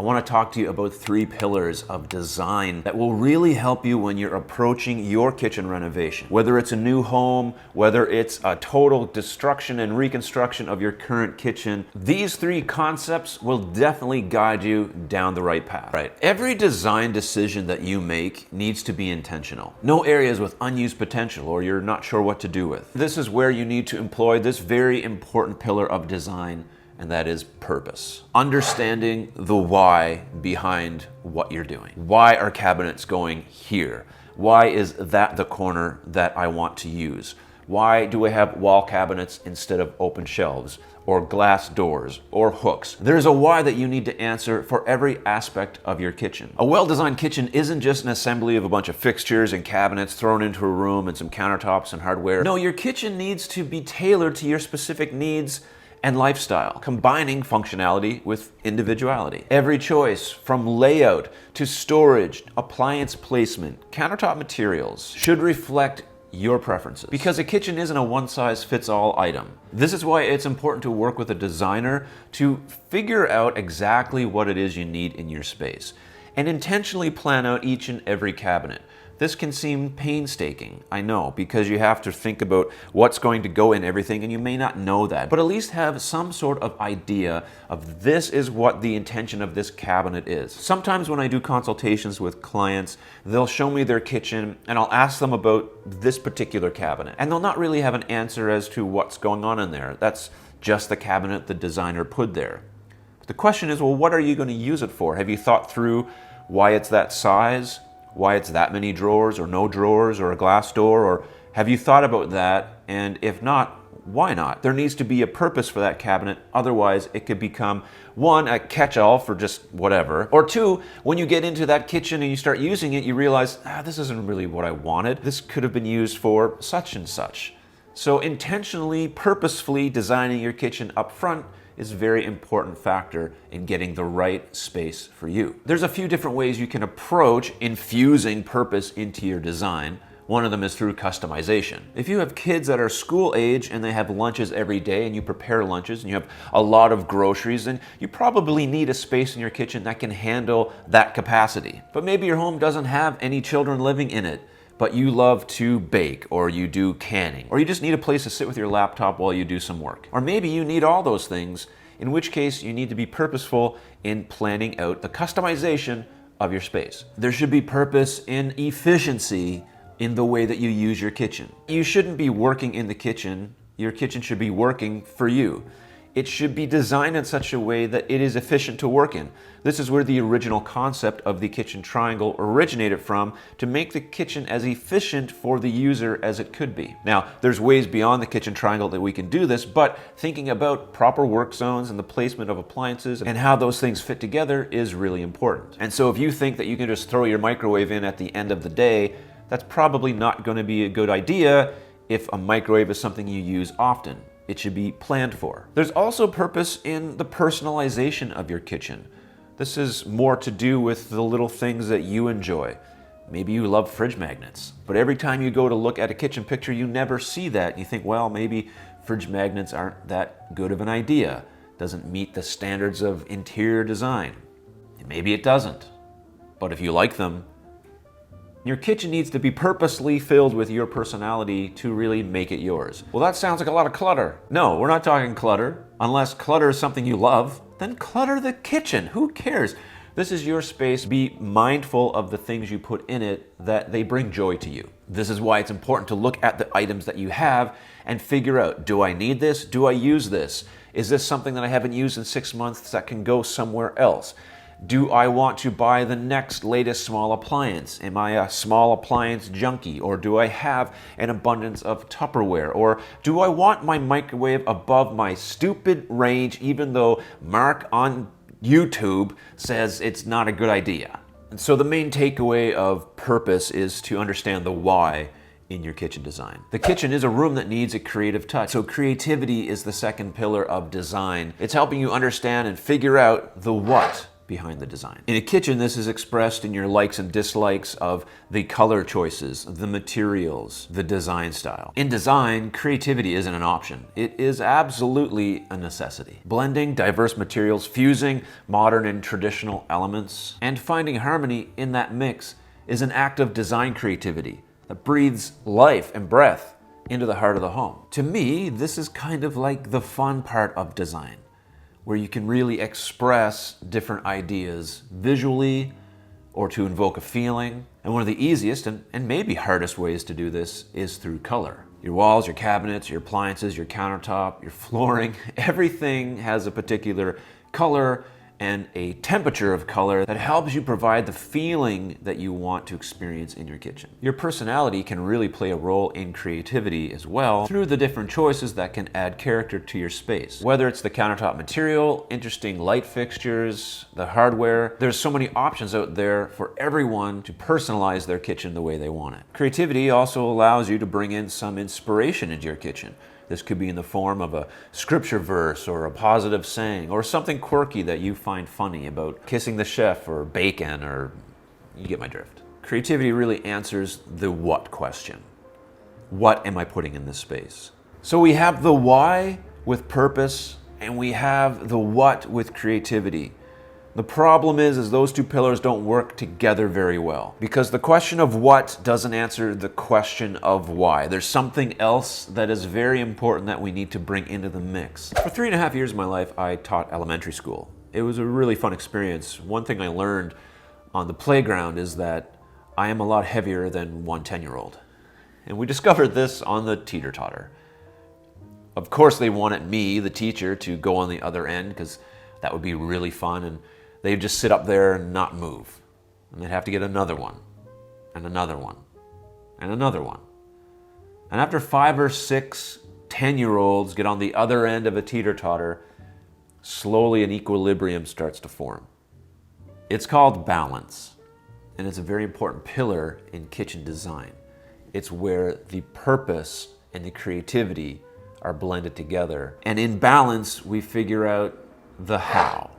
I want to talk to you about 3 pillars of design that will really help you when you're approaching your kitchen renovation. Whether it's a new home, whether it's a total destruction and reconstruction of your current kitchen, these 3 concepts will definitely guide you down the right path. Right. Every design decision that you make needs to be intentional. No areas with unused potential or you're not sure what to do with. This is where you need to employ this very important pillar of design, and that is purpose. Understanding the why behind what you're doing. Why are cabinets going here? Why is that the corner that I want to use? Why do I have wall cabinets instead of open shelves or glass doors or hooks? There's a why that you need to answer for every aspect of your kitchen. A well-designed kitchen isn't just an assembly of a bunch of fixtures and cabinets thrown into a room and some countertops and hardware. No, your kitchen needs to be tailored to your specific needs and lifestyle, combining functionality with individuality. Every choice, from layout to storage, appliance placement, countertop materials, should reflect your preferences. Because a kitchen isn't a one-size-fits-all item. This is why it's important to work with a designer to figure out exactly what it is you need in your space and intentionally plan out each and every cabinet. This can seem painstaking, I know, because you have to think about what's going to go in everything and you may not know that, but at least have some sort of idea of this is what the intention of this cabinet is. Sometimes when I do consultations with clients, they'll show me their kitchen and I'll ask them about this particular cabinet, and they'll not really have an answer as to what's going on in there. That's just the cabinet the designer put there. But the question is, well, what are you going to use it for? Have you thought through why it's that size? Why it's that many drawers or no drawers or a glass door? Or have you thought about that? And if not, why not? There needs to be a purpose for that cabinet. Otherwise, it could become 1, a catch-all for just whatever. Or 2, when you get into that kitchen and you start using it, you realize, this isn't really what I wanted. This could have been used for such and such. So intentionally, purposefully designing your kitchen up front is a very important factor in getting the right space for you. There's a few different ways you can approach infusing purpose into your design. One of them is through customization. If you have kids that are school age and they have lunches every day and you prepare lunches and you have a lot of groceries, then you probably need a space in your kitchen that can handle that capacity. But maybe your home doesn't have any children living in it, but you love to bake, or you do canning, or you just need a place to sit with your laptop while you do some work. Or maybe you need all those things, in which case you need to be purposeful in planning out the customization of your space. There should be purpose in efficiency in the way that you use your kitchen. You shouldn't be working in the kitchen. Your kitchen should be working for you. It should be designed in such a way that it is efficient to work in. This is where the original concept of the kitchen triangle originated from, to make the kitchen as efficient for the user as it could be. Now, there's ways beyond the kitchen triangle that we can do this, but thinking about proper work zones and the placement of appliances and how those things fit together is really important. And so if you think that you can just throw your microwave in at the end of the day, that's probably not going to be a good idea if a microwave is something you use often. It should be planned for. There's also purpose in the personalization of your kitchen. This is more to do with the little things that you enjoy. Maybe you love fridge magnets, but every time you go to look at a kitchen picture, you never see that. You think, well, maybe fridge magnets aren't that good of an idea. Doesn't meet the standards of interior design. And maybe it doesn't. But if you like them, your kitchen needs to be purposely filled with your personality to really make it yours. Well, that sounds like a lot of clutter. No, we're not talking clutter. Unless clutter is something you love, then clutter the kitchen. Who cares? This is your space. Be mindful of the things you put in it, that they bring joy to you. This is why it's important to look at the items that you have and figure out, do I need this? Do I use this? Is this something that I haven't used in 6 months that can go somewhere else? Do I want to buy the next latest small appliance? Am I a small appliance junkie? Or do I have an abundance of Tupperware? Or do I want my microwave above my stupid range, even though Mark on YouTube says it's not a good idea? And so the main takeaway of purpose is to understand the why in your kitchen design. The kitchen is a room that needs a creative touch. So creativity is the second pillar of design. It's helping you understand and figure out the what behind the design. In a kitchen, this is expressed in your likes and dislikes of the color choices, the materials, the design style. In design, creativity isn't an option. It is absolutely a necessity. Blending diverse materials, fusing modern and traditional elements, and finding harmony in that mix is an act of design creativity that breathes life and breath into the heart of the home. To me, this is kind of like the fun part of design, where you can really express different ideas visually or to invoke a feeling. And one of the easiest and maybe hardest ways to do this is through color. Your walls, your cabinets, your appliances, your countertop, your flooring, everything has a particular color and a temperature of color that helps you provide the feeling that you want to experience in your kitchen. Your personality can really play a role in creativity as well through the different choices that can add character to your space. Whether it's the countertop material, interesting light fixtures, the hardware, there's so many options out there for everyone to personalize their kitchen the way they want it. Creativity also allows you to bring in some inspiration into your kitchen. This could be in the form of a scripture verse or a positive saying or something quirky that you find funny about kissing the chef or bacon, or you get my drift. Creativity really answers the what question. What am I putting in this space? So we have the why with purpose and we have the what with creativity. The problem is those two pillars don't work together very well because the question of what doesn't answer the question of why. There's something else that is very important that we need to bring into the mix. For 3.5 years of my life, I taught elementary school. It was a really fun experience. One thing I learned on the playground is that I am a lot heavier than one 10-year-old. And we discovered this on the teeter-totter. Of course, they wanted me, the teacher, to go on the other end because that would be really fun, and they'd just sit up there and not move. And they'd have to get another one, and another one, and another one. And after 5 or 6 10-year-olds get on the other end of a teeter-totter, slowly an equilibrium starts to form. It's called balance, and it's a very important pillar in kitchen design. It's where the purpose and the creativity are blended together. And in balance, we figure out the how.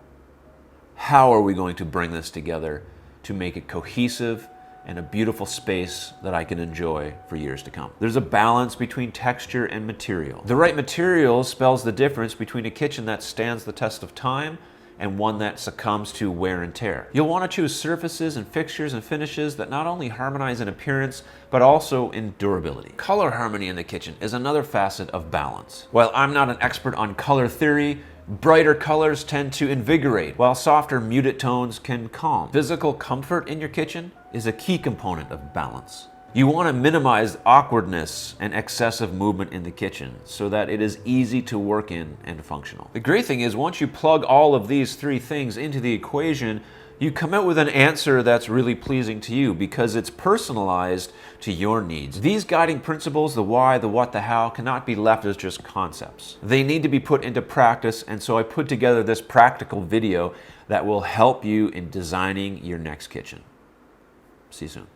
How are we going to bring this together to make it cohesive and a beautiful space that I can enjoy for years to come? There's a balance between texture and material. The right material spells the difference between a kitchen that stands the test of time and one that succumbs to wear and tear. You'll want to choose surfaces and fixtures and finishes that not only harmonize in appearance, but also in durability. Color harmony in the kitchen is another facet of balance. While I'm not an expert on color theory, brighter colors tend to invigorate, while softer, muted tones can calm. Physical comfort in your kitchen is a key component of balance. You want to minimize awkwardness and excessive movement in the kitchen so that it is easy to work in and functional. The great thing is once you plug all of these 3 things into the equation, you come out with an answer that's really pleasing to you because it's personalized to your needs. These guiding principles, the why, the what, the how, cannot be left as just concepts. They need to be put into practice, and so I put together this practical video that will help you in designing your next kitchen. See you soon.